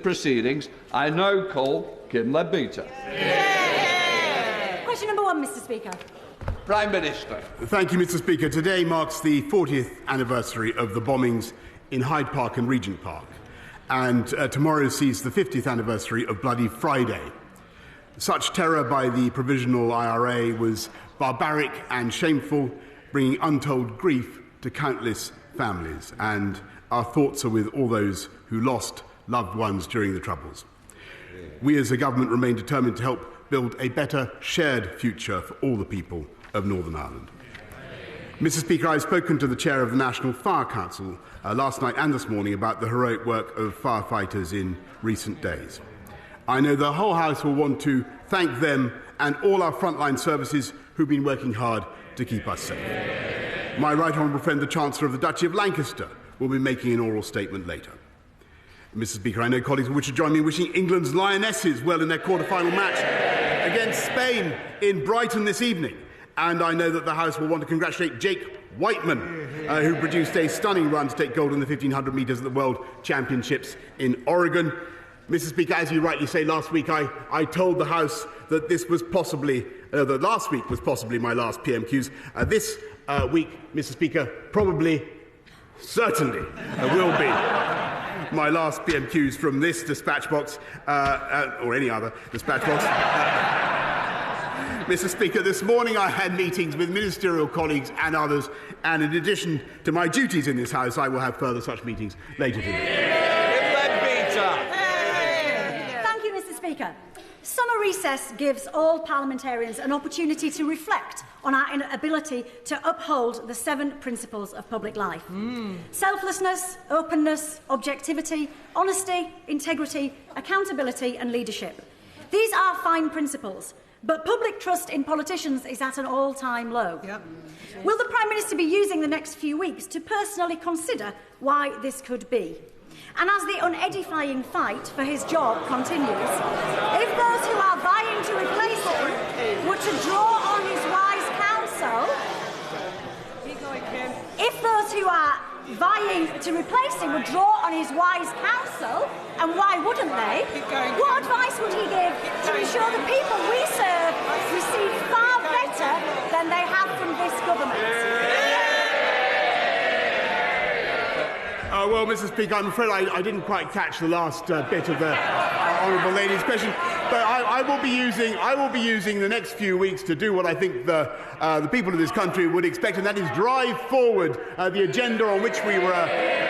proceedings, I now call Kinla Beta. Question number 1, Mr. Speaker. Prime Minister. Thank you, Mr. Speaker. Today marks the 40th anniversary of the bombings in Hyde Park and Regent Park, and tomorrow sees the 50th anniversary of Bloody Friday. Such terror by the Provisional IRA was barbaric and shameful, bringing untold grief to countless families, and our thoughts are with all those who lost loved ones during the Troubles. We as a government remain determined to help build a better shared future for all the people of Northern Ireland. Mr. Speaker, I have spoken to the Chair of the National Fire Council last night and this morning about the heroic work of firefighters in recent days. I know the whole House will want to thank them and all our frontline services who've been working hard to keep us safe. My right honourable friend, the Chancellor of the Duchy of Lancaster, will be making an oral statement later. Mr. Speaker, I know colleagues will wish to join me in wishing England's Lionesses well in their quarter-final match against Spain in Brighton this evening. And I know that the House will want to congratulate Jake Whiteman, who produced a stunning run to take gold in the 1,500 metres at the World Championships in Oregon. Mr. Speaker, as you rightly say, last week I told the House that this was possibly, that last week was possibly my last PMQs. This week, Mr. Speaker, probably, certainly will be my last PMQs from this dispatch box, or any other dispatch box. Mr. Speaker, this morning I had meetings with ministerial colleagues and others, and in addition to my duties in this House, I will have further such meetings later today. Thank you, Mr. Speaker. Summer recess gives all parliamentarians an opportunity to reflect on our inability to uphold the 7 principles of public life. Selflessness, openness, objectivity, honesty, integrity, accountability and leadership. These are fine principles, but public trust in politicians is at an all-time low. Yep. Will the Prime Minister be using the next few weeks to personally consider why this could be? And as the unedifying fight for his job continues, if those who are vying to replace him were to draw on his wise counsel, if those who are vying to replace him would draw on his wise counsel, and why wouldn't they, what advice would he give to ensure the people we serve receive far better than they have from this government? Well, Mr. Speaker, I'm afraid I didn't quite catch the last bit of the honourable lady's question, but I will be using the next few weeks to do what I think the people of this country would expect, and that is drive forward the agenda on which we were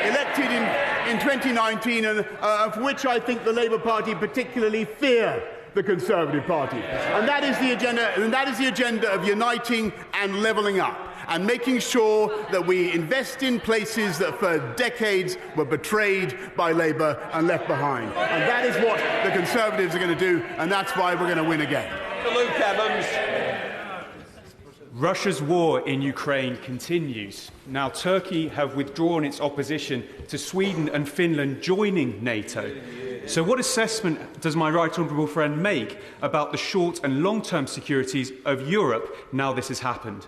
elected in 2019, and for which I think the Labour Party particularly fear the Conservative Party, and that is the agenda. And that is the agenda of uniting and levelling up, and making sure that we invest in places that for decades were betrayed by Labour and left behind. And that is what the Conservatives are going to do, and that's why we're going to win again. Luke Evans. Russia's war in Ukraine continues. Now, Turkey have withdrawn its opposition to Sweden and Finland joining NATO. So what assessment does my right honourable friend make about the short and long-term securities of Europe now this has happened?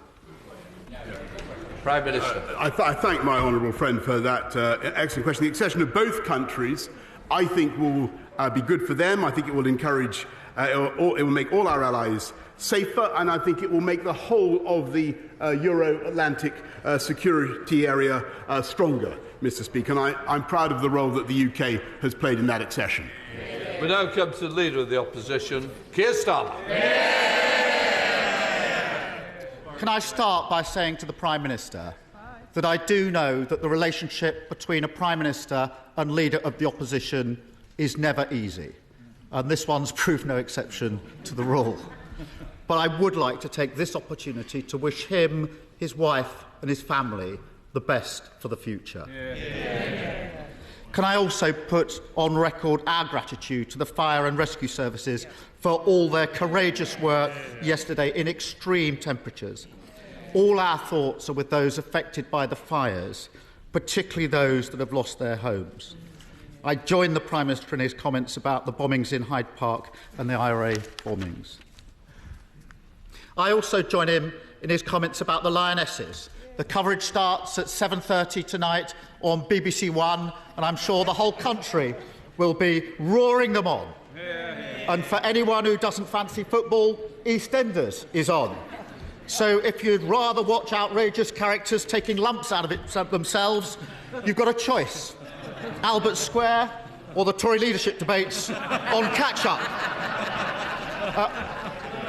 Prime Minister. I thank my honourable friend for that excellent question. The accession of both countries, I think, will be good for them. I think it will encourage, it will make all our allies safer, and I think it will make the whole of the Euro-Atlantic security area stronger, Mr. Speaker. And I'm proud of the role that the UK has played in that accession. We now come to the Leader of the Opposition, Keir Starmer. Can I start by saying to the Prime Minister that I do know that the relationship between a Prime Minister and Leader of the Opposition is never easy, and this one's proved no exception to the rule. But I would like to take this opportunity to wish him, his wife and his family the best for the future. Can I also put on record our gratitude to the fire and rescue services for all their courageous work yesterday in extreme temperatures. All our thoughts are with those affected by the fires, particularly those that have lost their homes. I join the Prime Minister in his comments about the bombings in Hyde Park and the IRA bombings. I also join him in his comments about the Lionesses. The coverage starts at 7:30 tonight on BBC One, and I'm sure the whole country will be roaring them on. And for anyone who doesn't fancy football, EastEnders is on. So if you'd rather watch outrageous characters taking lumps out of it themselves, you've got a choice: Albert Square or the Tory leadership debates on catch-up.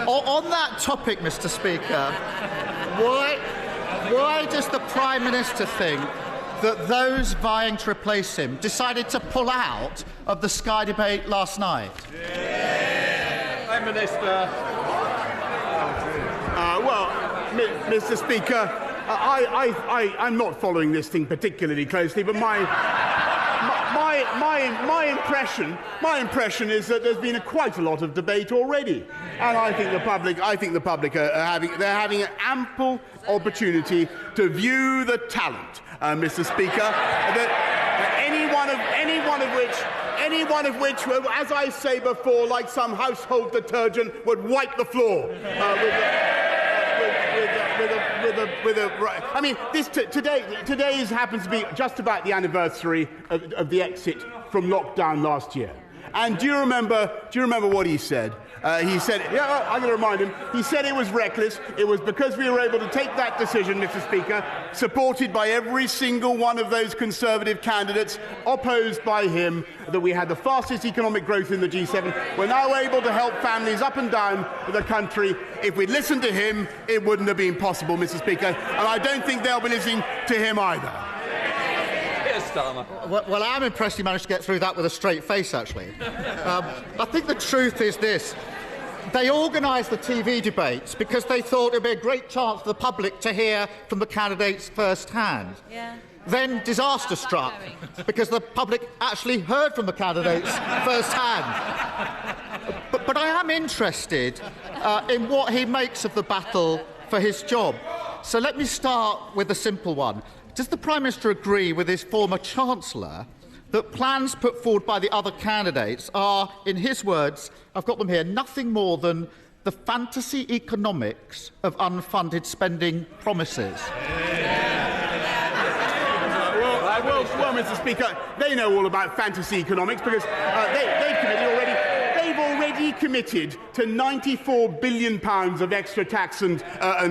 On that topic, Mr. Speaker, why does the Prime Minister think that those vying to replace him decided to pull out of the Sky debate last night? Prime Minister. Well, Mr. Speaker, I'm not following this thing particularly closely, but my impression is that there's been quite a lot of debate already, and I think the public are having an ample opportunity to view the talent, Mr. Speaker, that any one of which, as I say before, like some household detergent, would wipe the floor I mean, today happens to be just about the anniversary of the exit from lockdown last year. And do you remember what he said? He said, yeah, I'm going to remind him, he said it was reckless. It was because we were able to take that decision, Mr. Speaker, supported by every single one of those Conservative candidates, opposed by him, that we had the fastest economic growth in the G7. We're now able to help families up and down the country. If we'd listened to him, it wouldn't have been possible, Mr. Speaker. And I don't think they'll be listening to him either. Well, I'm impressed he managed to get through that with a straight face, actually. I think the truth is this. They organised the TV debates because they thought it would be a great chance for the public to hear from the candidates first-hand. Yeah. Then disaster struck because the public actually heard from the candidates first-hand. But I am interested in what he makes of the battle for his job. So let me start with a simple one. Does the Prime Minister agree with his former Chancellor that plans put forward by the other candidates are, in his words, I've got them here, nothing more than the fantasy economics of unfunded spending promises? Well, Mr. Speaker, they know all about fantasy economics because they've already committed to £94 billion of extra tax and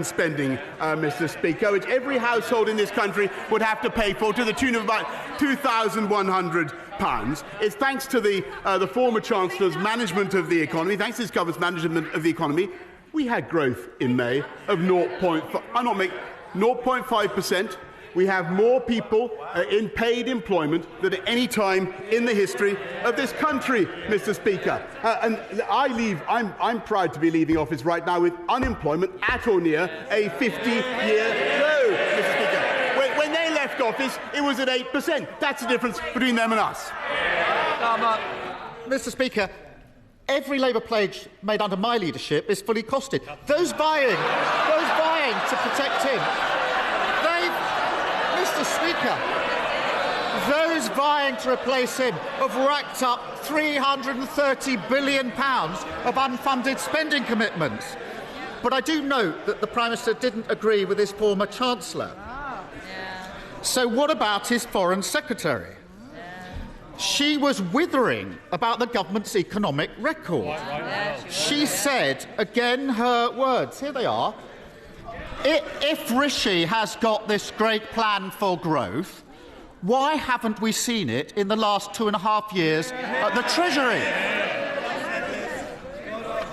spending, Mr. Speaker, which every household in this country would have to pay for, to the tune of about £2,100. It's thanks to the former Chancellor's management of the economy, thanks to his government's management of the economy, we had growth in May of 0.5%. We have more people in paid employment than at any time in the history of this country, Mr. Speaker. And I'm proud to be leaving office right now with unemployment at or near a 50-year low, Mr. Speaker. When they left office, it was at 8%. That's the difference between them and us. Mr. Speaker, every Labour pledge made under my leadership is fully costed. Those vying to protect him, Mr. Speaker, those vying to replace him have racked up £330 billion of unfunded spending commitments. But I do note that the Prime Minister didn't agree with his former Chancellor. So what about his Foreign Secretary? She was withering about the government's economic record. She said, again, her words, here they are, if Rishi has got this great plan for growth, why haven't we seen it in the last 2.5 years at the Treasury?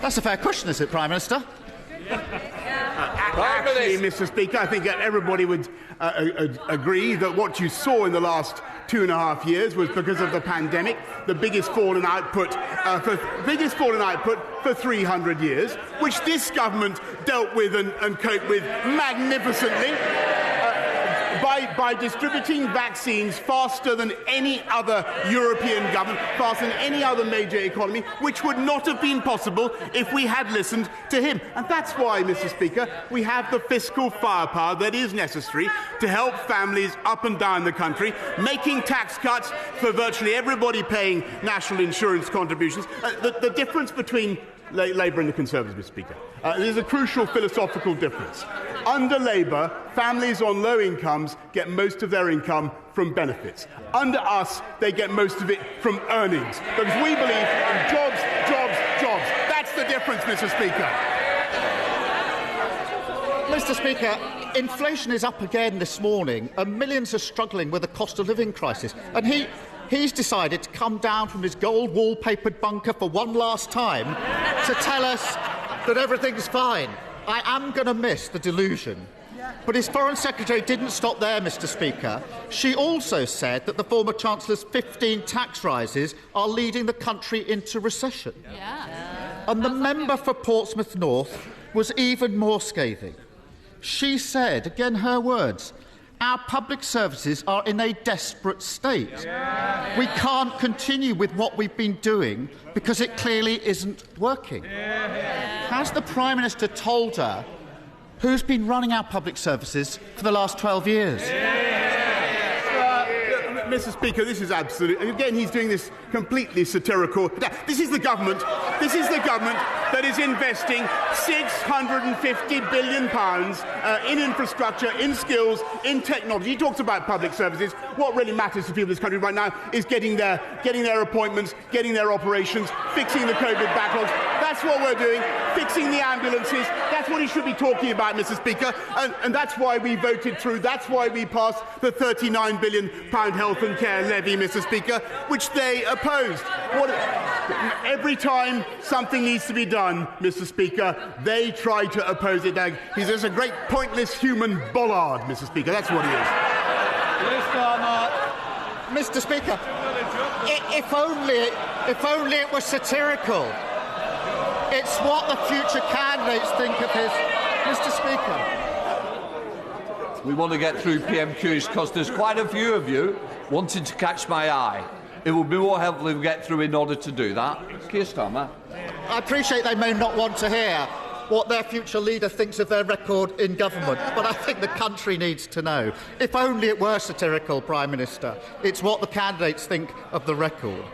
That's a fair question, is it, Prime Minister? Actually, Mr. Speaker, I think everybody would agree that what you saw in the last 2.5 years was because of the pandemic, the biggest fall in output for 300 years, which this government dealt with and coped with magnificently by distributing vaccines faster than any other European government, faster than any other major economy, which would not have been possible if we had listened to him. And that's why, Mr. Speaker, we have the fiscal firepower that is necessary to help families up and down the country, making tax cuts for virtually everybody paying national insurance contributions. The difference between Labour and the Conservatives, Mr. Speaker, there's a crucial philosophical difference. Under Labour, families on low incomes get most of their income from from benefits. Under us, they get most of it from earnings, because we believe in jobs, jobs, jobs. That's the difference, Mr. Speaker. Mr. Speaker, inflation is up again this morning, and millions are struggling with the cost of living crisis. And he's decided to come down from his gold wallpapered bunker for one last time to tell us that everything's fine. I am going to miss the delusion. But his Foreign Secretary didn't stop there, Mr. Speaker. She also said that the former Chancellor's 15 tax rises are leading the country into recession. And the member for Portsmouth North was even more scathing. She said, again her words, "Our public services are in a desperate state. We can't continue with what we've been doing because it clearly isn't working." Has the Prime Minister told her who's been running our public services for the last 12 years? Mr. Speaker, this is absolute. Again, he's doing this completely satirical. This is the government that is investing £650 billion in infrastructure, in skills, in technology. He talks about public services. What really matters to people in this country right now is getting their appointments, getting their operations, fixing the COVID backlogs. That's what we're doing. Fixing the ambulances. That's what he should be talking about, Mr. Speaker. And that's why we voted through. That's why we passed the £39 billion health and care levy, Mr. Speaker, which they opposed. Every time something needs to be done, Mr. Speaker, they try to oppose it. He's just a great pointless human bollard, Mr. Speaker. That's what he is. Mr. Speaker, if only it was satirical. It's what the future candidates think of his... Mr. Speaker. We want to get through PMQs because there's quite a few of you wanting to catch my eye. It would be more helpful if we get through in order to do that. Keir Starmer. I appreciate they may not want to hear what their future leader thinks of their record in government, but I think the country needs to know. If only it were satirical, Prime Minister. It's what the candidates think of the record.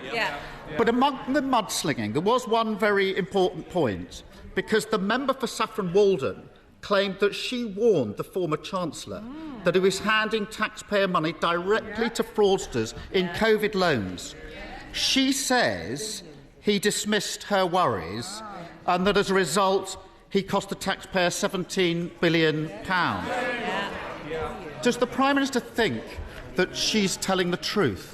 But among the mudslinging, there was one very important point, because the member for Saffron Walden claimed that she warned the former Chancellor that he was handing taxpayer money directly to fraudsters in COVID loans. She says he dismissed her worries and that as a result he cost the taxpayer £17 billion. Does the Prime Minister think that she's telling the truth?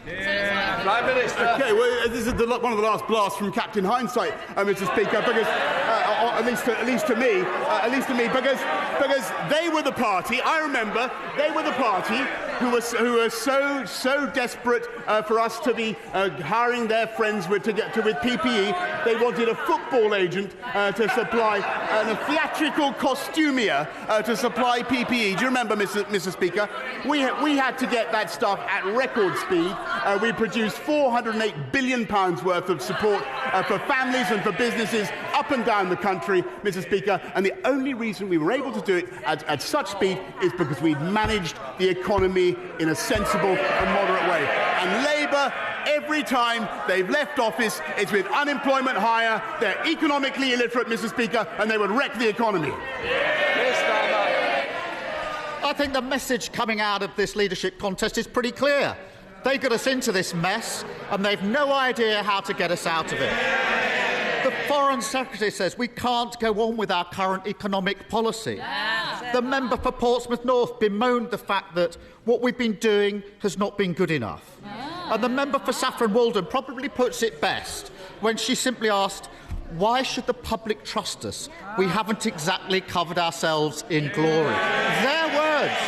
Prime Minister. Okay, well, this is one of the last blasts from Captain Hindsight, Mr. Speaker, because at least to me, because they were the party. I remember they were the party who were so desperate for us to be hiring their friends with PPE. They wanted a football agent to supply and a theatrical costumier to supply PPE. Do you remember, Mr. Speaker? We had to get that stuff at record speed. We produced £408 billion worth of support for families and for businesses up and down the country, Mr. Speaker, and the only reason we were able to do it at such speed is because we'd managed the economy in a sensible and moderate way. And Labour, every time they've left office, it's with unemployment higher, they're economically illiterate, Mr. Speaker, and they would wreck the economy. I think the message coming out of this leadership contest is pretty clear. They got us into this mess, and they've no idea how to get us out of it. The Foreign Secretary says we can't go on with our current economic policy. The member for Portsmouth North bemoaned the fact that what we've been doing has not been good enough. And the member for Saffron Walden probably puts it best when she simply asked, why should the public trust us? We haven't exactly covered ourselves in glory. Their words,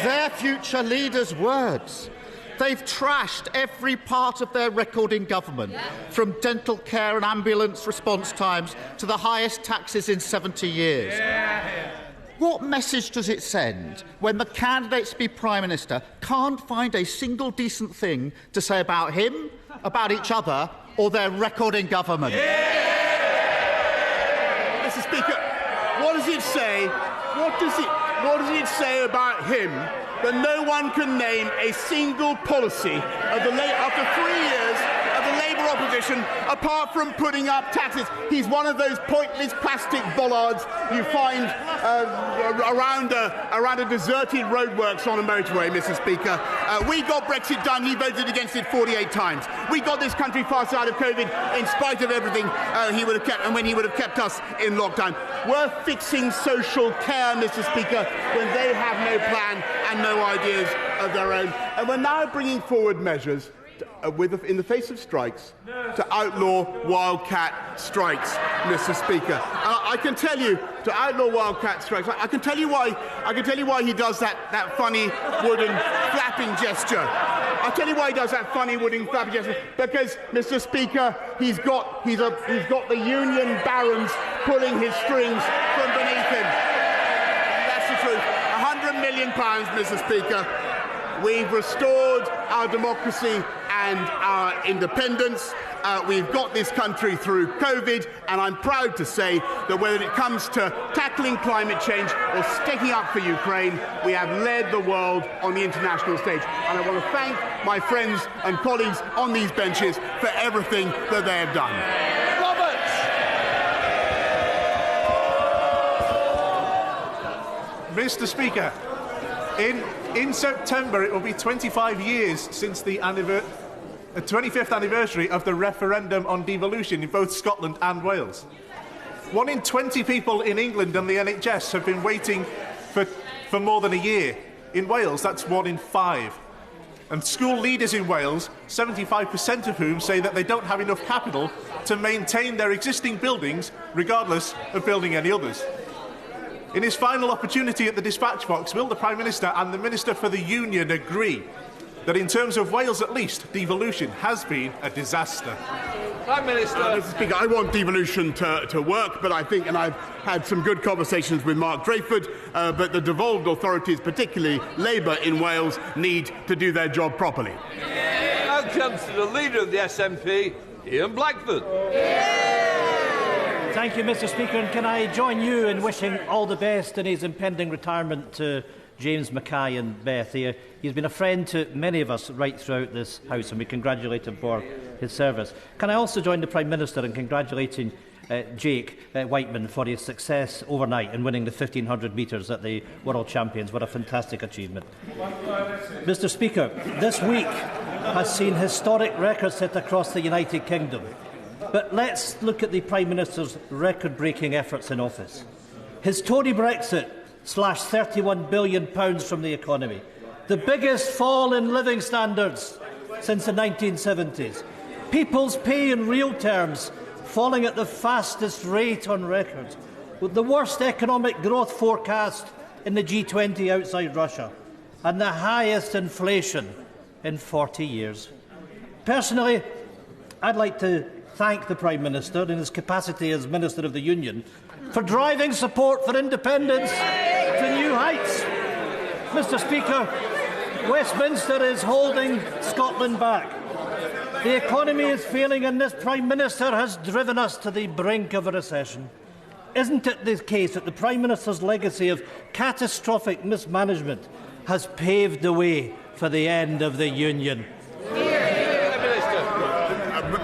their future leaders' words. They've trashed every part of their record in government, from dental care and ambulance response times to the highest taxes in 70 years. What message does it send when the candidates to be Prime Minister can't find a single decent thing to say about him, about each other, or their record in government? Mr. Speaker, what does it say? What does it say about him that no one can name a single policy after 3 years of the Labour Labour opposition, apart from putting up taxes. He's one of those pointless plastic bollards you find around a deserted roadworks on a motorway, Mr. Speaker. We got Brexit done. He voted against it 48 times. We got this country far out of COVID in spite of everything he would have kept, and when he would have kept us in lockdown. We're fixing social care, Mr. Speaker, when they have no plan and no ideas of their own. And we're now bringing forward measures in the face of strikes to outlaw wildcat strikes, Mr. Speaker. I can tell you to outlaw wildcat strikes. I can tell you why he does that funny wooden flapping gesture. I'll tell you why he does that funny wooden flapping gesture. Because, Mr. Speaker, he's got the union barons pulling his strings from beneath him. That's the truth. £100 million, Mr. Speaker. We've restored our democracy and our independence. We've got this country through COVID, and I'm proud to say that whether it comes to tackling climate change or sticking up for Ukraine, we have led the world on the international stage. And I want to thank my friends and colleagues on these benches for everything that they have done. Mr. Speaker, in September it will be 25 years since the 25th anniversary of the referendum on devolution in both Scotland and Wales. 1 in 20 people in England and the NHS have been waiting for more than a year. In Wales, that's 1 in 5. And school leaders in Wales, 75% of whom say that they don't have enough capital to maintain their existing buildings, regardless of building any others. In his final opportunity at the dispatch box, will the Prime Minister and the Minister for the Union agree that in terms of Wales at least, devolution has been a disaster? Prime Minister. Mr. Speaker, I want devolution to work, but I think, and I've had some good conversations with Mark Drayford, but the devolved authorities, particularly Labour in Wales, need to do their job properly. Now comes to the Leader of the SNP, Ian Blackford. Thank you, Mr. Speaker, and can I join you in wishing all the best in his impending retirement to James Mackay and Beth. He's been a friend to many of us right throughout this House, and we congratulate him for his service. Can I also join the Prime Minister in congratulating Jake Whiteman for his success overnight in winning the 1500 metres at the World Champions? What a fantastic achievement. Mr. Speaker, this week has seen historic records set across the United Kingdom. But let's look at the Prime Minister's record-breaking efforts in office. His Tory Brexit slashed £31 billion from the economy, the biggest fall in living standards since the 1970s. People's pay in real terms falling at the fastest rate on record, with the worst economic growth forecast in the G20 outside Russia, and the highest inflation in 40 years. Personally, I'd like to thank the Prime Minister in his capacity as Minister of the Union for driving support for independence to new heights. Mr. Speaker, Westminster is holding Scotland back. The economy is failing, and this Prime Minister has driven us to the brink of a recession. Isn't it the case that the Prime Minister's legacy of catastrophic mismanagement has paved the way for the end of the Union?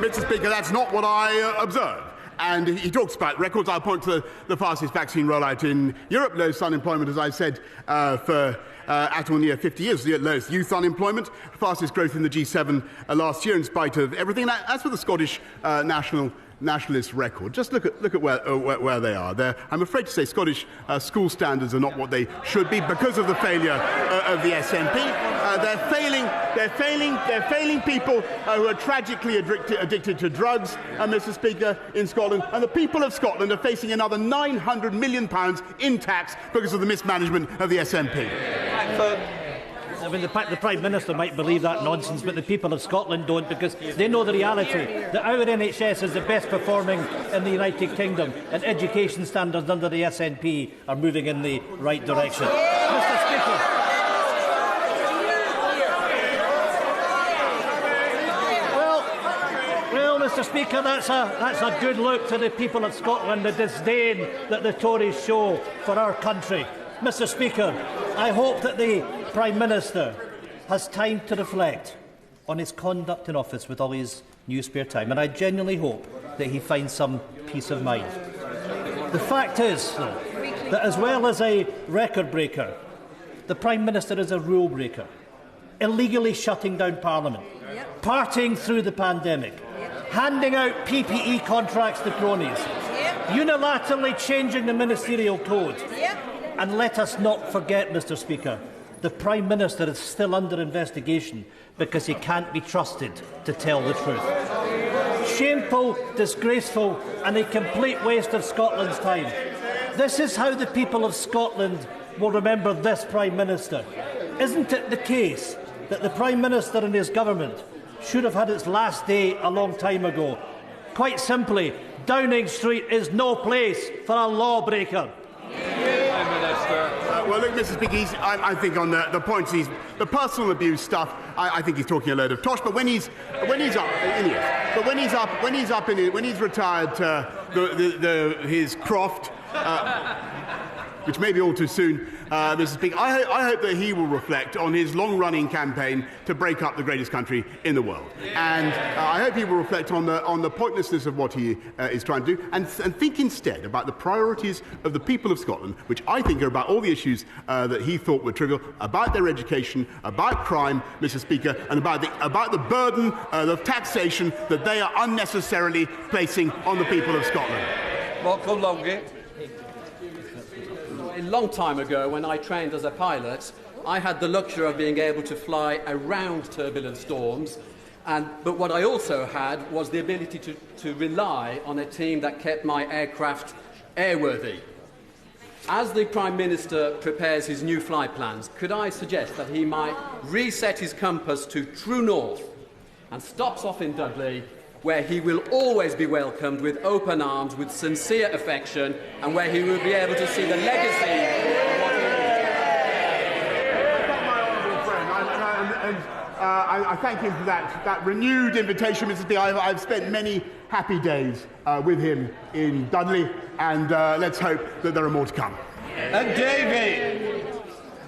Mr. Speaker, that's not what I observed. And he talks about records. I'll point to the fastest vaccine rollout in Europe, lowest unemployment, as I said, for at or near 50 years, the lowest youth unemployment, fastest growth in the G7 last year in spite of everything. And as for the Scottish nationalist record, just look at where they are. I'm afraid to say Scottish school standards are not what they should be because of the failure of the SNP. They're failing people who are tragically addicted to drugs, Mr. Speaker, in Scotland. And the people of Scotland are facing another £900 million in tax because of the mismanagement of the SNP. I mean, the Prime Minister might believe that nonsense, but the people of Scotland don't, because they know the reality that our NHS is the best performing in the United Kingdom, and education standards under the SNP are moving in the right direction. Mr. Speaker, Mr. Speaker, that's a good look to the people of Scotland, the disdain that the Tories show for our country. Mr. Speaker, I hope that the Prime Minister has time to reflect on his conduct in office with all his new spare time, and I genuinely hope that he finds some peace of mind. The fact is, though, that as well as a record breaker, the Prime Minister is a rule breaker, illegally shutting down Parliament, partying through the pandemic, handing out PPE contracts to cronies, unilaterally changing the ministerial code. And let us not forget, Mr Speaker, the Prime Minister is still under investigation because he can't be trusted to tell the truth. Shameful, disgraceful and a complete waste of Scotland's time. This is how the people of Scotland will remember this Prime Minister. Isn't it the case that the Prime Minister and his government should have had its last day a long time ago? Quite simply, Downing Street is no place for a lawbreaker. Well, look, Mr. Speaker, I think on the points, the personal abuse stuff, I think he's talking a load of tosh. But when he's retired to his croft, which may be all too soon, Mr. Speaker, I hope that he will reflect on his long-running campaign to break up the greatest country in the world. And I hope he will reflect on the pointlessness of what he is trying to do and think instead about the priorities of the people of Scotland, which I think are about all the issues that he thought were trivial, about their education, about crime, Mr. Speaker, and about the burden of taxation that they are unnecessarily placing on the people of Scotland. Welcome, Longy. A long time ago, when I trained as a pilot, I had the luxury of being able to fly around turbulent storms, but what I also had was the ability to rely on a team that kept my aircraft airworthy. As the Prime Minister prepares his new flight plans, could I suggest that he might reset his compass to true north and stops off in Dudley, where he will always be welcomed with open arms, with sincere affection, and where he will be able to see the legacy of what he My honourable friend, I thank him for that renewed invitation, Mr. Speaker. I've spent many happy days with him in Dudley, and let's hope that there are more to come. And Davy!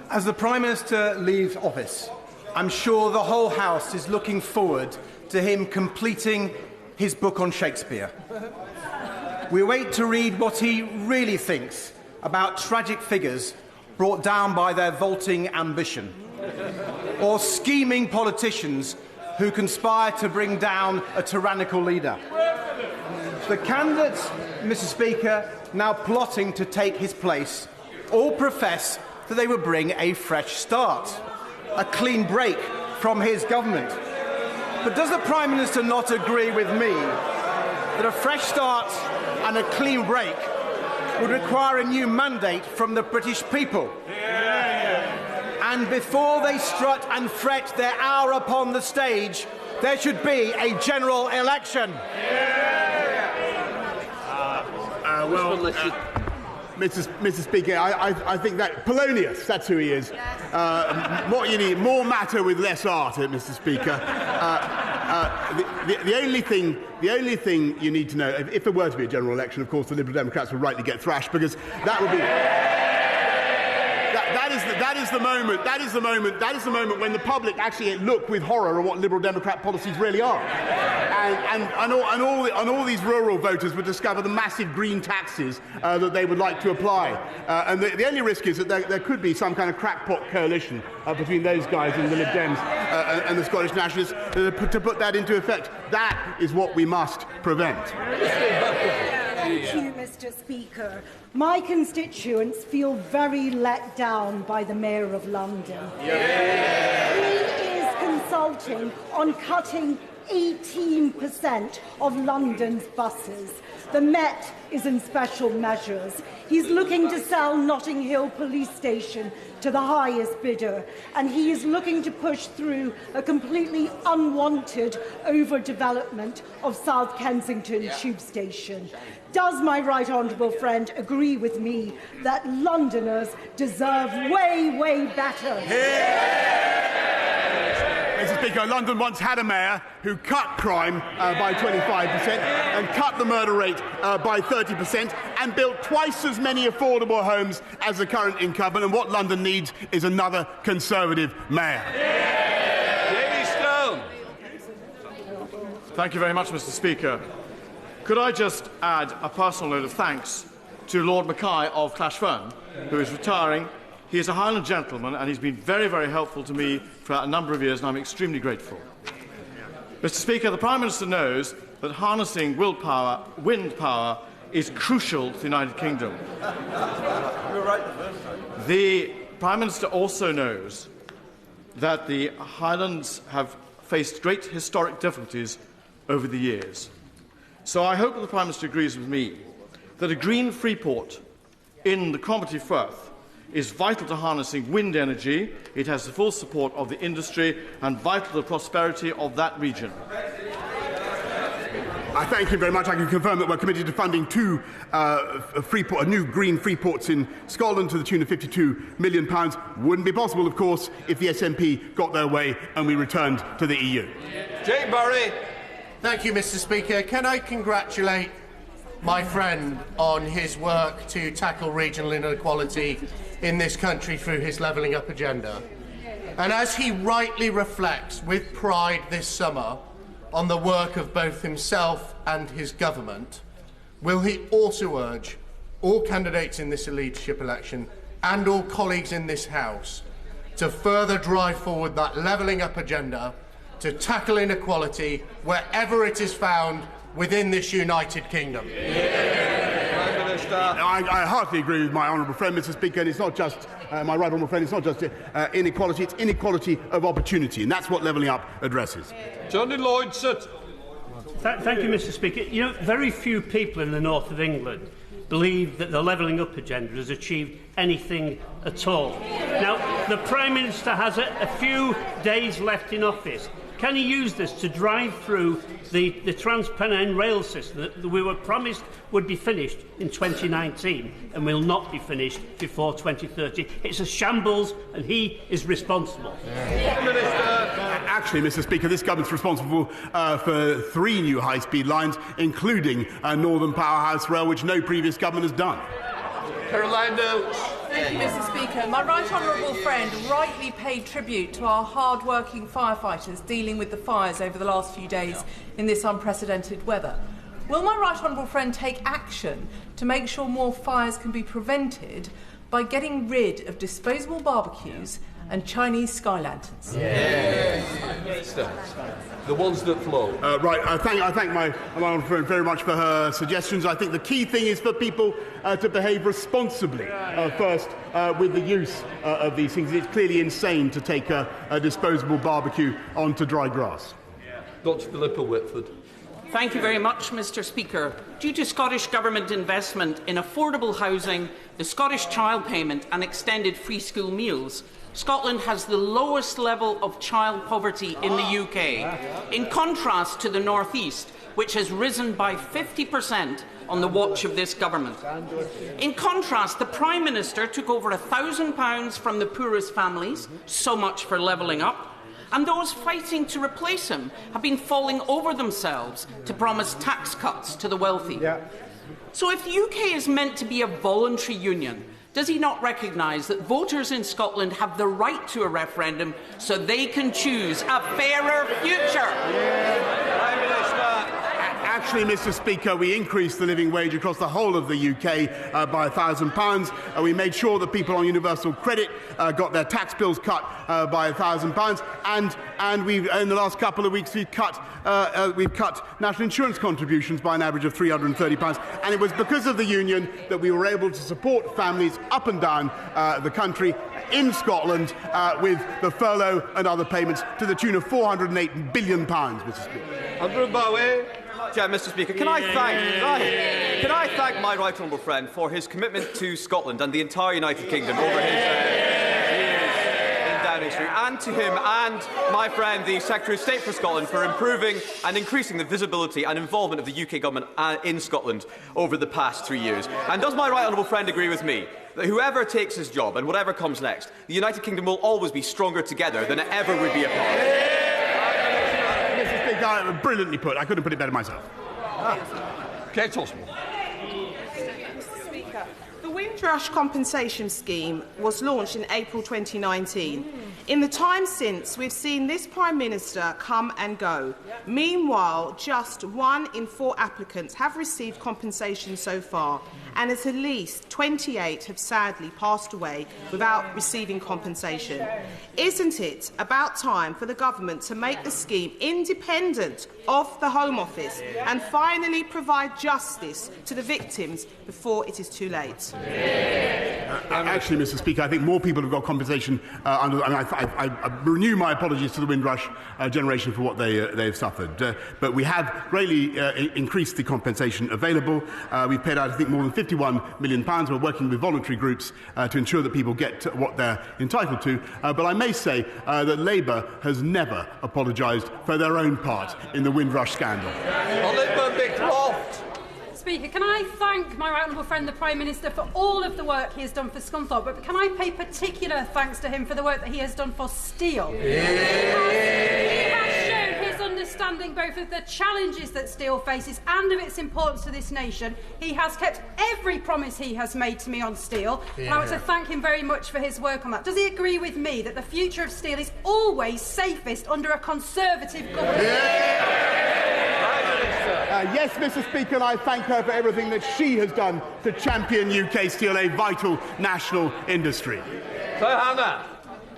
As the Prime Minister leaves office, I'm sure the whole House is looking forward to him completing his book on Shakespeare. We wait to read what he really thinks about tragic figures brought down by their vaulting ambition, or scheming politicians who conspire to bring down a tyrannical leader. The candidates, Mr. Speaker, now plotting to take his place, all profess that they will bring a fresh start, a clean break from his government. But does the Prime Minister not agree with me that a fresh start and a clean break would require a new mandate from the British people? And before they strut and fret their hour upon the stage, there should be a general election. Mr. Speaker, I think that Polonius, that's who he is. What you need, more matter with less art, Mr. Speaker. The only thing you need to know, if there were to be a general election, of course, the Liberal Democrats would rightly get thrashed, because that would be. That is the moment when the public actually look with horror at what Liberal Democrat policies really are, and all these rural voters would discover the massive green taxes that they would like to apply, and the only risk is that there could be some kind of crackpot coalition between those guys and the Lib Dems and the Scottish Nationalists to put that into effect. That is what we must prevent. Thank you, Mr. Speaker. My constituents feel very let down by the Mayor of London. He is consulting on cutting 18% of London's buses. The Met is in special measures. He's looking to sell Notting Hill Police Station to the highest bidder, and he is looking to push through a completely unwanted overdevelopment of South Kensington Tube Station. Does my right honourable friend agree with me that Londoners deserve way, way better? Mr. Speaker, London once had a mayor who cut crime by 25% and cut the murder rate by 30% and built twice as many affordable homes as the current incumbent, and what London needs is another Conservative mayor. Thank you very much, Mr. Speaker. Could I just add a personal note of thanks to Lord Mackay of Clashfern, who is retiring. He is a Highland gentleman, and he's been very, very helpful to me for a number of years, and I'm extremely grateful. Mr. Speaker, the Prime Minister knows that harnessing wind power, is crucial to the United Kingdom. The Prime Minister also knows that the Highlands have faced great historic difficulties over the years. So I hope that the Prime Minister agrees with me that a green freeport in the Cromarty Firth is vital to harnessing wind energy. It has the full support of the industry and vital to the prosperity of that region. I thank him very much. I can confirm that we're committed to funding two new green freeports in Scotland to the tune of £52 million. Wouldn't be possible, of course, if the SNP got their way and we returned to the EU. Jake Barry. Thank you, Mr. Speaker. Can I congratulate my friend on his work to tackle regional inequality in this country through his levelling up agenda? And as he rightly reflects with pride this summer on the work of both himself and his government, will he also urge all candidates in this leadership election and all colleagues in this House to further drive forward that levelling up agenda to tackle inequality wherever it is found within this United Kingdom? I heartily agree with my honourable friend, Mr. Speaker, and it's not just my right honourable friend. It's not just inequality; it's inequality of opportunity, and that's what levelling up addresses. Johnny Lloyd, sit. Thank you, Mr. Speaker. You know, very few people in the north of England believe that the levelling up agenda has achieved anything at all. Now, the Prime Minister has a few days left in office. Can he use this to drive through the Trans-Pennine rail system that we were promised would be finished in 2019 and will not be finished before 2030? It's a shambles, and he is responsible. Actually, Mr. Speaker, this government's responsible for 3 new high-speed lines, including Northern Powerhouse Rail, which no previous government has done. Caroline Notes. Thank you, Mr. Speaker. My right honourable friend rightly paid tribute to our hard-working firefighters dealing with the fires over the last few days in this unprecedented weather. Will my right honourable friend take action to make sure more fires can be prevented by getting rid of disposable barbecues and Chinese sky lanterns? The ones that flow. I thank my honourable friend very much for her suggestions. I think the key thing is for people to behave responsibly first with the use of these things. It's clearly insane to take a disposable barbecue onto dry grass. Dr. Philippa Whitford. Thank you very much, Mr. Speaker. Due to Scottish Government investment in affordable housing, the Scottish child payment and extended free school meals, Scotland has the lowest level of child poverty in the UK, in contrast to the North East, which has risen by 50% on the watch of this government. In contrast, the Prime Minister took over £1,000 from the poorest families, so much for levelling up, and those fighting to replace him have been falling over themselves to promise tax cuts to the wealthy. So if the UK is meant to be a voluntary union, does he not recognise that voters in Scotland have the right to a referendum so they can choose a fairer future? Actually, Mr. Speaker, we increased the living wage across the whole of the UK by £1,000. We made sure that people on universal credit got their tax bills cut by £1,000, and we've, in the last couple of weeks, we've cut national insurance contributions by an average of £330. And it was because of the union that we were able to support families up and down the country in Scotland with the furlough and other payments to the tune of £408 billion, Mr. Speaker. Andrew Bowie. Yeah, Mr. Speaker, can I thank my right honourable friend for his commitment to Scotland and the entire United Kingdom over his years in Downing Street, and to him and my friend, the Secretary of State for Scotland, for improving and increasing the visibility and involvement of the UK government in Scotland over the past 3 years. And does my right honourable friend agree with me that whoever takes his job and whatever comes next, the United Kingdom will always be stronger together than it ever would be apart? Brilliantly put. I couldn't put it better myself. Kate Oswald. Mr. Speaker, the Windrush Compensation Scheme was launched in April 2019. In the time since, we've seen this Prime Minister come and go. Meanwhile, just 1 in 4 applicants have received compensation so far, and at least 28 have sadly passed away without receiving compensation. Isn't it about time for the government to make the scheme independent of the Home Office and finally provide justice to the victims before it is too late? Actually, Mr. Speaker, I think more people have got compensation under. I renew my apologies to the Windrush generation for what they've suffered. But we have greatly increased the compensation available. We've paid out, I think, more than £51 million. We're working with voluntary groups to ensure that people get what they're entitled to. But I may say that Labour has never apologised for their own part in the Windrush scandal. Speaker, can I thank my right honourable friend, the Prime Minister, for all of the work he has done for Scunthorpe, but can I pay particular thanks to him for the work that he has done for steel? He has shown his understanding both of the challenges that steel faces and of its importance to this nation. He has kept every promise he has made to me on steel, and I want to thank him very much for his work on that. Does he agree with me that the future of steel is always safest under a Conservative government? Yes, Mr. Speaker, and I thank her for everything that she has done to champion UK steel, a vital national industry. So, Hannah.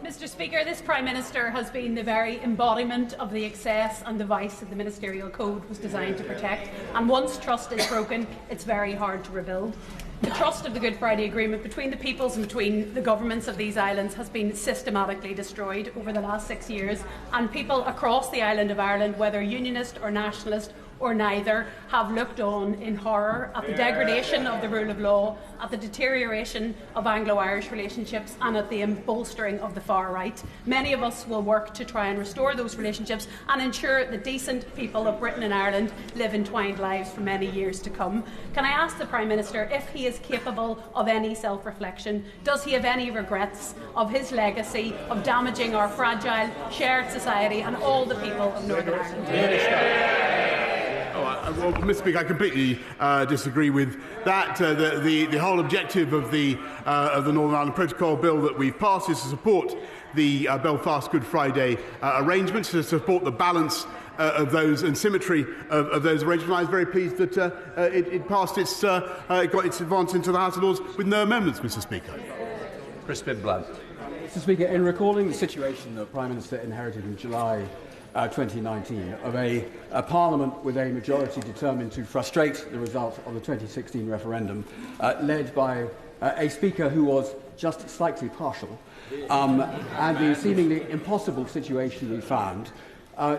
Mr. Speaker, this Prime Minister has been the very embodiment of the excess and the vice that the Ministerial Code was designed to protect. And once trust is broken, it's very hard to rebuild. The trust of the Good Friday Agreement between the peoples and between the governments of these islands has been systematically destroyed over the last 6 years, and people across the island of Ireland, whether unionist or nationalist or neither, have looked on in horror at the degradation of the rule of law, at the deterioration of Anglo-Irish relationships and at the bolstering of the far right. Many of us will work to try and restore those relationships and ensure the decent people of Britain and Ireland live entwined lives for many years to come. Can I ask the Prime Minister if he is capable of any self-reflection? Does he have any regrets of his legacy of damaging our fragile, shared society and all the people of Northern Ireland? Well, Mr. Speaker, I completely disagree with that. The whole objective of the Northern Ireland Protocol Bill that we've passed is to support the Belfast Good Friday arrangements, to support the balance of those and symmetry of those arrangements. I was very pleased that it passed it got its advance into the House of Lords with no amendments, Mr. Speaker. Crispin Blunt. Mr. Speaker, in recalling the situation the Prime Minister inherited in July 2019 of a Parliament with a majority determined to frustrate the result of the 2016 referendum, led by a Speaker who was just slightly partial, and the seemingly impossible situation we found,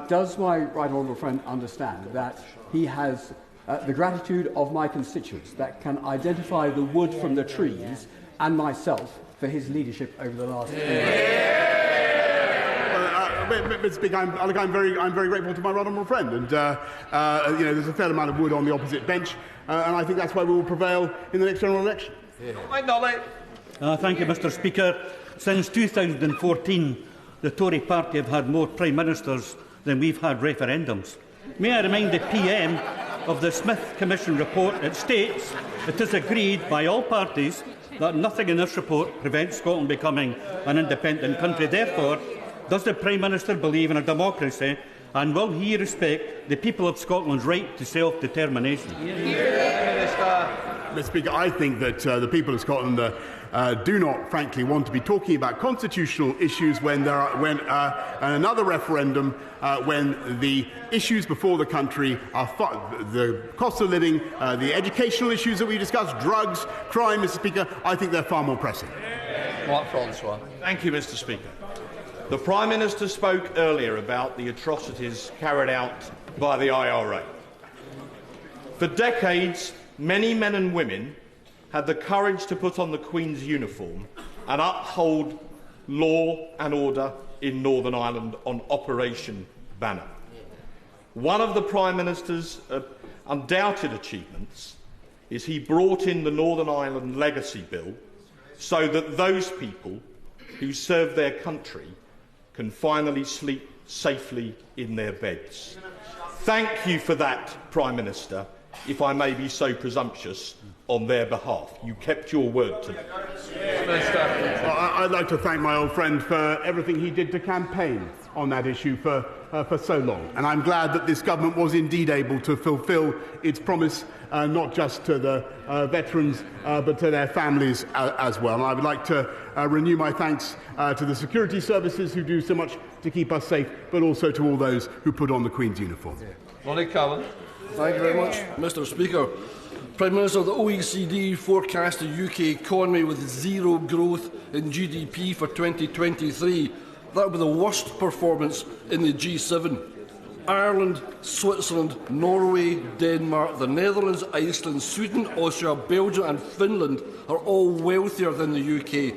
does my right honourable friend understand that he has the gratitude of my constituents that can identify the wood from the trees and myself for his leadership over the last few years? Mr. Speaker, I'm very grateful to my right honourable friend, and there's a fair amount of wood on the opposite bench, and I think that's why we will prevail in the next general election. Thank you, Mr. Speaker. Since 2014, the Tory party have had more Prime Ministers than we've had referendums. May I remind the PM of the Smith Commission report? It states it is agreed by all parties that nothing in this report prevents Scotland becoming an independent country. Therefore, does the Prime Minister believe in a democracy, and will he respect the people of Scotland's right to self-determination? Mr. Speaker, I think that the people of Scotland do not, frankly, want to be talking about constitutional issues when another referendum, when the issues before the country are the cost of living, the educational issues that we discussed, drugs, crime, Mr. Speaker. I think they're far more pressing. Mark Francois. Thank you, Mr. Speaker. The Prime Minister spoke earlier about the atrocities carried out by the IRA. For decades, many men and women had the courage to put on the Queen's uniform and uphold law and order in Northern Ireland on Operation Banner. One of the Prime Minister's undoubted achievements is he brought in the Northern Ireland Legacy Bill so that those people who serve their country can finally sleep safely in their beds. Thank you for that, Prime Minister. if I may be so presumptuous, on their behalf. You kept your word to them. Well, I'd like to thank my old friend for everything he did to campaign on that issue for so long. And I'm glad that this government was indeed able to fulfil its promise, not just to the veterans, but to their families as well. And I would like to renew my thanks to the security services who do so much to keep us safe, but also to all those who put on the Queen's uniform. Ronnie Cowan. Thank you very much, Mr. Speaker. Prime Minister, the OECD forecast the UK economy with zero growth in GDP for 2023. That would be the worst performance in the G7. Ireland, Switzerland, Norway, Denmark, the Netherlands, Iceland, Sweden, Austria, Belgium and Finland are all wealthier than the UK.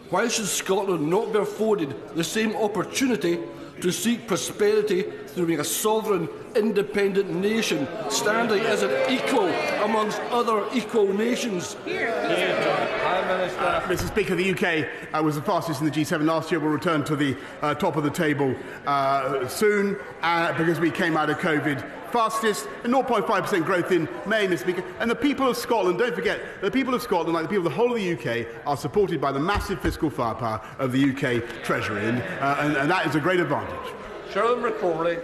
Why should Scotland not be afforded the same opportunity to seek prosperity through being a sovereign, independent nation, standing as an equal amongst other equal nations? Mr. Speaker, the UK was the fastest in the G7 last year. We'll return to the top of the table soon because we came out of COVID fastest, 0.5% growth in May, Mr. Speaker. And the people of Scotland, don't forget, the people of Scotland, like the people of the whole of the UK, are supported by the massive fiscal firepower of the UK Treasury, and that is a great advantage. Sharon McCrawley.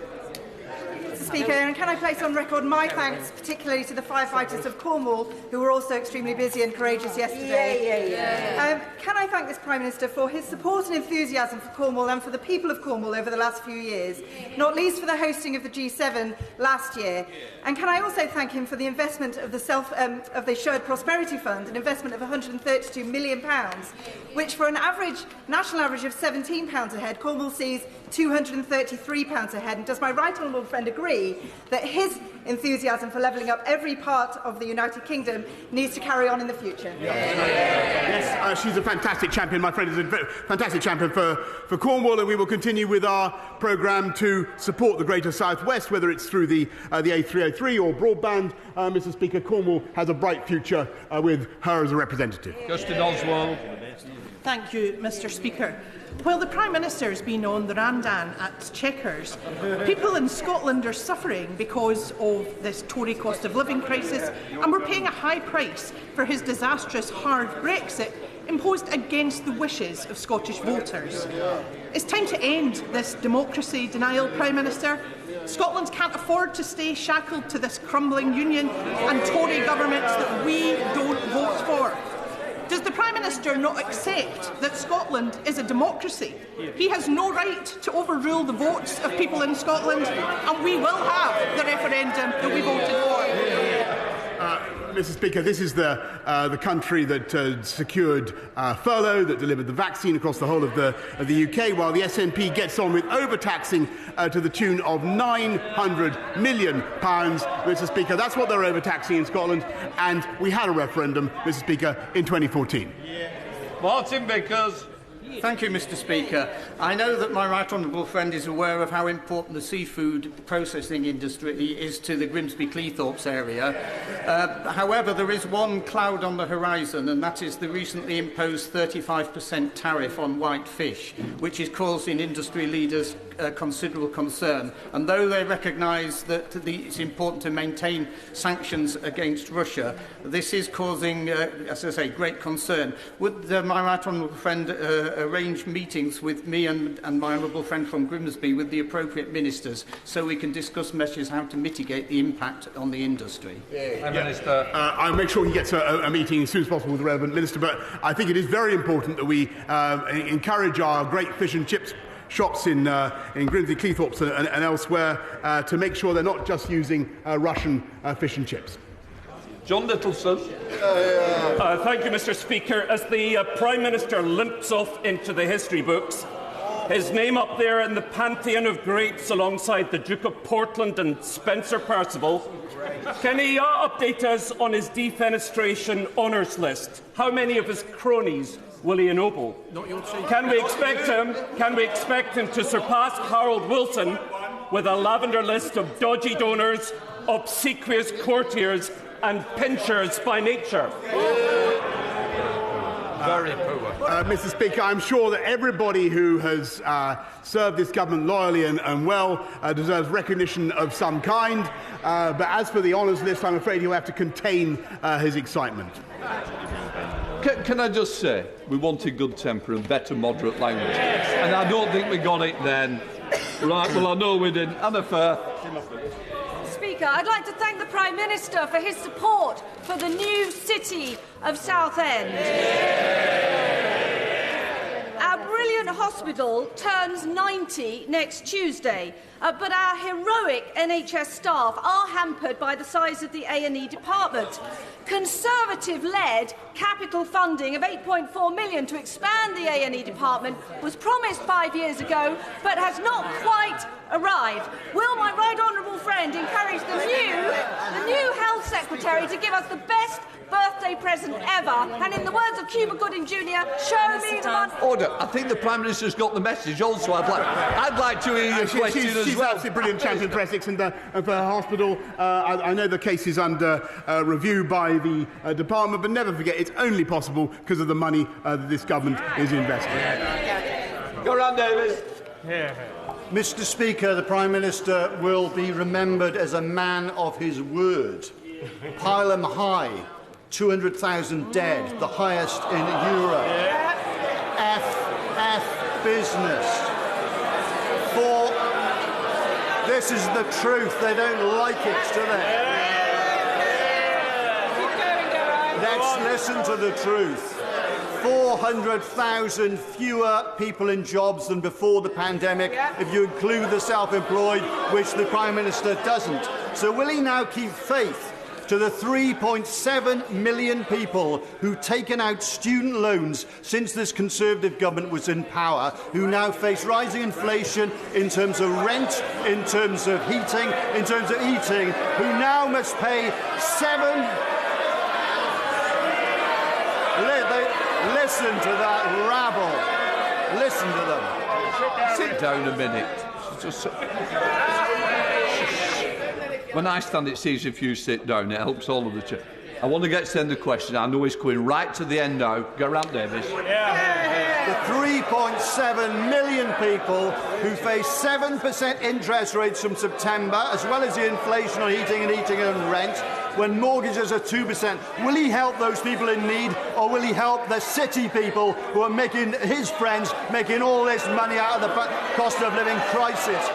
Mr. Speaker, and can I place on record my thanks particularly to the firefighters of Cornwall, who were also extremely busy and courageous yesterday. Can I thank this Prime Minister for his support and enthusiasm for Cornwall and for the people of Cornwall over the last few years, not least for the hosting of the G7 last year. And can I also thank him for the investment of the Shared Prosperity Fund, an investment of £132 million, which for an national average of £17 a head, Cornwall sees £233 a head. And does my right honourable friend agree that his enthusiasm for levelling up every part of the United Kingdom needs to carry on in the future? Yes, she's a fantastic champion. My friend is a fantastic champion for Cornwall, and we will continue with our programme to support the Greater South West, whether it's through the A303 or broadband. Mr. Speaker, Cornwall has a bright future with her as a representative. Justin Oswald. Thank you, Mr. Speaker. While the Prime Minister has been on the Randan at Chequers, people in Scotland are suffering because of this Tory cost of living crisis, and we're paying a high price for his disastrous hard Brexit imposed against the wishes of Scottish voters. It's time to end this democracy denial, Prime Minister. Scotland can't afford to stay shackled to this crumbling union and Tory governments that we don't vote for. Does the Prime Minister not accept that Scotland is a democracy? He has no right to overrule the votes of people in Scotland, and we will have the referendum that we voted for. Mr. Speaker, this is the country that secured furlough, that delivered the vaccine across the whole of the UK, while the SNP gets on with overtaxing to the tune of £900 million, Mr. Speaker. That's what they're overtaxing in Scotland, and we had a referendum, Mr. Speaker, in 2014. Martin Vickers. Thank you, Mr. Speaker. I know that my right honourable friend is aware of how important the seafood processing industry is to the Grimsby-Cleethorpes area. However, there is one cloud on the horizon, and that is the recently imposed 35% tariff on white fish, which is causing industry leaders considerable concern. And though they recognise that it's important to maintain sanctions against Russia, this is causing, as I say, great concern. Would my right honourable friend arrange meetings with me and my honourable friend from Grimsby with the appropriate ministers so we can discuss measures how to mitigate the impact on the industry? Minister. I'll make sure he gets a meeting as soon as possible with the relevant minister, but I think it is very important that we encourage our great fish and chips shops in Grimsby, Cleethorpes and elsewhere to make sure they're not just using Russian fish and chips. John Littleson. Thank you, Mr. Speaker. As the Prime Minister limps off into the history books, his name up there in the pantheon of greats alongside the Duke of Portland and Spencer Perceval, can he update us on his defenestration honours list? How many of his cronies will he ennoble? Can we expect him to surpass Harold Wilson with a lavender list of dodgy donors, obsequious courtiers and pinchers by nature? very poor. Mr. Speaker, I'm sure that everybody who has served this government loyally and well deserves recognition of some kind. But as for the honours list, I'm afraid he'll have to contain his excitement. Can I just say, we wanted good temper and better moderate language. And I don't think we got it then. Right, well, I know we didn't. Anna Firth. Speaker, I'd like to thank the Prime Minister for his support for the new city of Southend. Our brilliant hospital turns 90 next Tuesday, but our heroic NHS staff are hampered by the size of the A&E department. Conservative-led capital funding of £8.4 million to expand the A&E department was promised 5 years ago, but has not quite arrived. Will my right honourable friend encourage the new Health Secretary to give us the best birthday present ever, and in the words of Cuba Gooding Jr., show me the money? Order. I think the Prime Minister's got the message also. I'd like to hear your question as well. She's absolutely brilliant champion for Essex and for her hospital. I know the case is under review by the department, but never forget it's only possible because of the money that this government is investing. Go round, Davis. Mr. Speaker, the Prime Minister will be remembered as a man of his word. Pylon High, 200,000 dead, the highest in Europe. FF business. This is the truth. They don't like it, do they? Let's listen to the truth. 400,000 fewer people in jobs than before the pandemic, if you include the self-employed, which the Prime Minister doesn't. So will he now keep faith to the 3.7 million people who've taken out student loans since this Conservative government was in power, who now face rising inflation in terms of rent, in terms of heating, in terms of eating, who now must pay Listen to that rabble. Listen to them. Sit down a minute. Just when I stand, it's easy if you sit down. It helps all of the chairs. I want to send the question. I know he's coming right to the end now. Go round, Davis. The 3.7 million people who face 7% interest rates from September, as well as the inflation on heating and eating and rent, when mortgages are 2%. Will he help those people in need, or will he help the city people who are making his friends making all this money out of the cost of living crisis?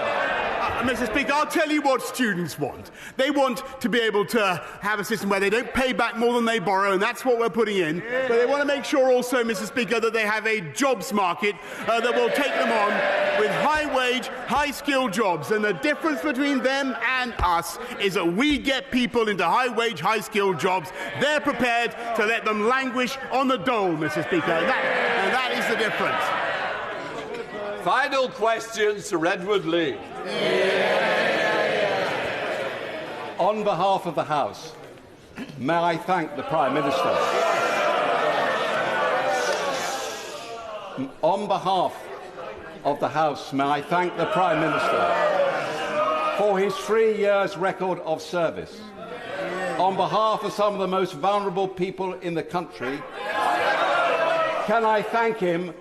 Mr. Speaker, I'll tell you what students want. They want to be able to have a system where they don't pay back more than they borrow, and that's what we're putting in. But they want to make sure also, Mr. Speaker, that they have a jobs market that will take them on with high-wage, high-skilled jobs. And the difference between them and us is that we get people into high-wage, high-skilled jobs. They're prepared to let them languish on the dole, Mr. Speaker. And that is the difference. Final question, Sir Edward Lee. On behalf of the House, may I thank the Prime Minister. On behalf of the House, may I thank the Prime Minister for his 3 years' record of service. On behalf of some of the most vulnerable people in the country, can I thank him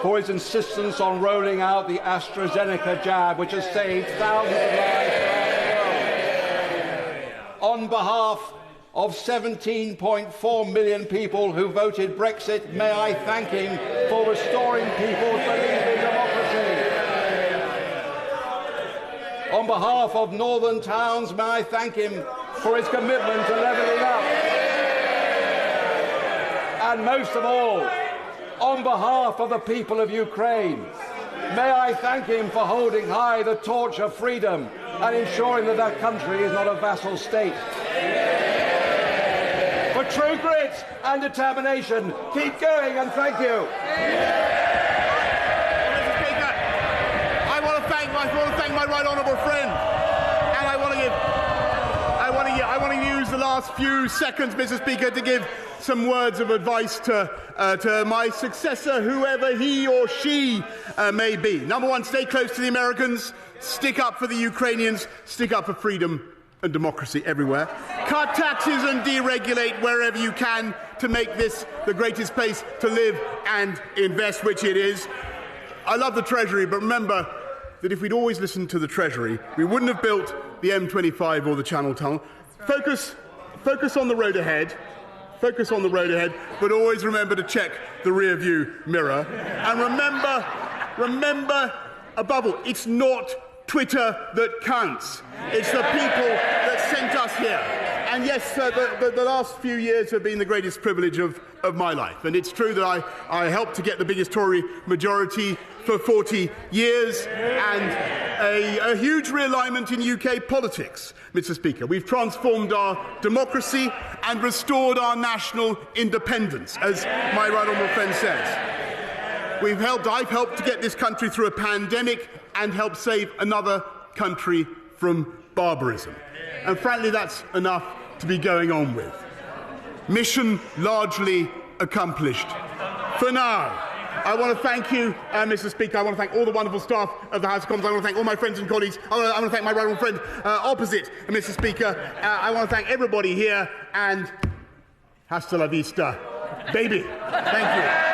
for his insistence on rolling out the AstraZeneca jab, which has saved thousands of lives around the world. On behalf of 17.4 million people who voted Brexit, may I thank him for restoring people's belief in democracy. On behalf of northern towns, may I thank him for his commitment to levelling up. And most of all, on behalf of the people of Ukraine, may I thank him for holding high the torch of freedom and ensuring that that country is not a vassal state. For true grit and determination, keep going, and thank you. Mr. Speaker, I want to thank my right honourable friend, and I want to use the last few seconds, Mr. Speaker, to give some words of advice to my successor, whoever he or she may be. Number one, stay close to the Americans, stick up for the Ukrainians, stick up for freedom and democracy everywhere. Cut taxes and deregulate wherever you can to make this the greatest place to live and invest, which it is. I love the Treasury, but remember that if we'd always listened to the Treasury, we wouldn't have built the M25 or the Channel Tunnel. Focus on the road ahead. Focus on the road ahead, but always remember to check the rear-view mirror. And remember, above all, it's not Twitter that counts. It's the people that sent us here. And yes, the last few years have been the greatest privilege of my life. And it's true that I helped to get the biggest Tory majority for 40 years and a huge realignment in UK politics, Mr. Speaker. We've transformed our democracy and restored our national independence, as my right honourable friend says. I've helped to get this country through a pandemic and helped save another country from barbarism. And frankly, that's enough to be going on with. Mission largely accomplished. For now, I want to thank you, Mr. Speaker. I want to thank all the wonderful staff of the House of Commons. I want to thank all my friends and colleagues. I want to thank my right honourable friend opposite, Mr. Speaker. I want to thank everybody here, and hasta la vista, baby. Thank you.